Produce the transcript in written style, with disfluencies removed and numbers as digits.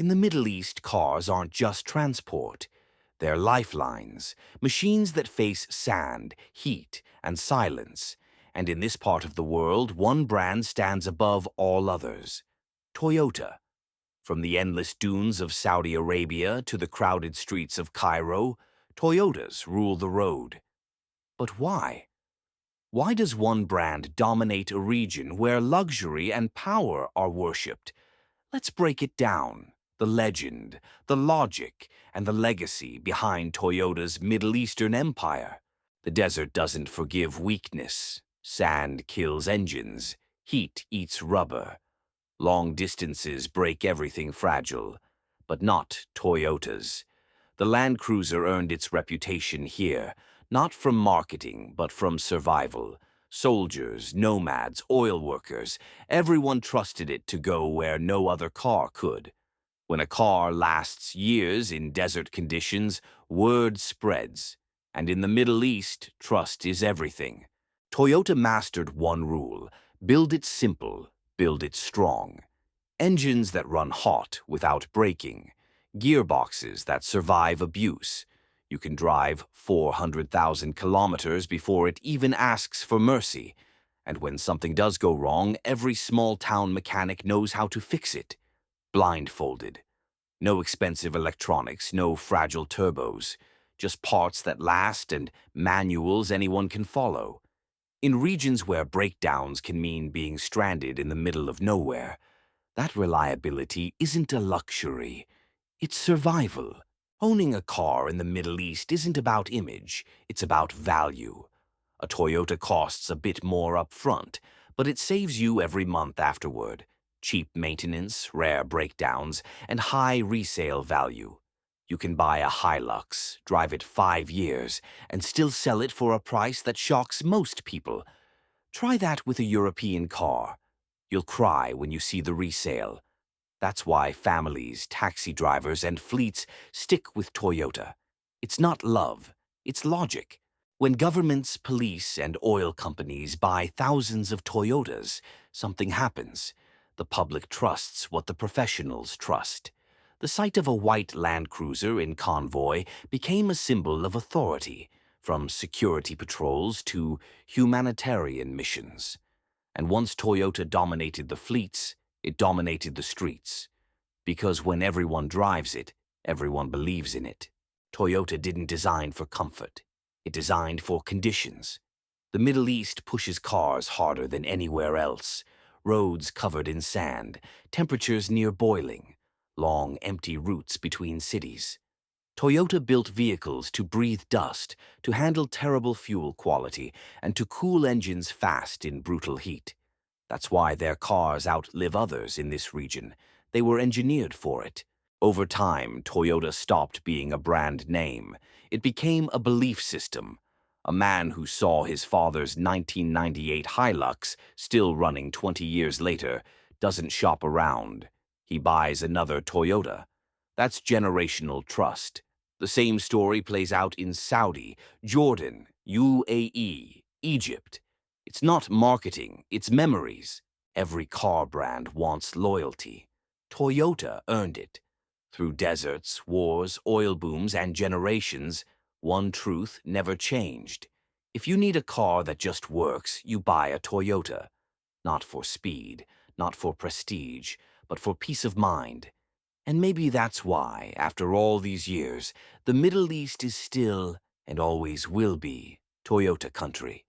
In the Middle East, cars aren't just transport. They're lifelines, machines that face sand, heat, and silence. And in this part of the world, one brand stands above all others: Toyota. From the endless dunes of Saudi Arabia to the crowded streets of Cairo, Toyotas rule the road. But why? Why does one brand dominate a region where luxury and power are worshipped? Let's break it down. The legend, the logic, and the legacy behind Toyota's Middle Eastern empire. The desert doesn't forgive weakness. Sand kills engines. Heat eats rubber. Long distances break everything fragile. But not Toyota's. The Land Cruiser earned its reputation here, not from marketing, but from survival. Soldiers, nomads, oil workers, everyone trusted it to go where no other car could. When a car lasts years in desert conditions, word spreads. And in the Middle East, trust is everything. Toyota mastered one rule: build it simple, build it strong. Engines that run hot without braking. Gearboxes that survive abuse. You can drive 400,000 kilometers before it even asks for mercy. And when something does go wrong, every small-town mechanic knows how to fix it. Blindfolded. No expensive electronics, no fragile turbos. Just parts that last and manuals anyone can follow. In regions where breakdowns can mean being stranded in the middle of nowhere, that reliability isn't a luxury. It's survival. Owning a car in the Middle East isn't about image, it's about value. A Toyota costs a bit more up front, but it saves you every month afterward. Cheap maintenance, rare breakdowns, and high resale value. You can buy a Hilux, drive it 5 years, and still sell it for a price that shocks most people. Try that with a European car. You'll cry when you see the resale. That's why families, taxi drivers, and fleets stick with Toyota. It's not love, it's logic. When governments, police, and oil companies buy thousands of Toyotas, something happens. The public trusts what the professionals trust. The sight of a white Land Cruiser in convoy became a symbol of authority, from security patrols to humanitarian missions. And once Toyota dominated the fleets, it dominated the streets. Because when everyone drives it, everyone believes in it. Toyota didn't design for comfort. It designed for conditions. The Middle East pushes cars harder than anywhere else. Roads covered in sand, temperatures near boiling, long empty routes between cities. Toyota built vehicles to breathe dust, to handle terrible fuel quality, and to cool engines fast in brutal heat. That's why their cars outlive others in this region. They were engineered for it. Over time, Toyota stopped being a brand name. It became a belief system. A man who saw his father's 1998 Hilux still running 20 years later doesn't shop around. He buys another Toyota. That's generational trust. The same story plays out in Saudi, Jordan, UAE, Egypt. It's not marketing, it's memories. Every car brand wants loyalty. Toyota earned it. Through deserts, wars, oil booms, and generations, one truth never changed. If you need a car that just works, you buy a Toyota. Not for speed, not for prestige, but for peace of mind. And maybe that's why, after all these years, the Middle East is still, and always will be, Toyota country.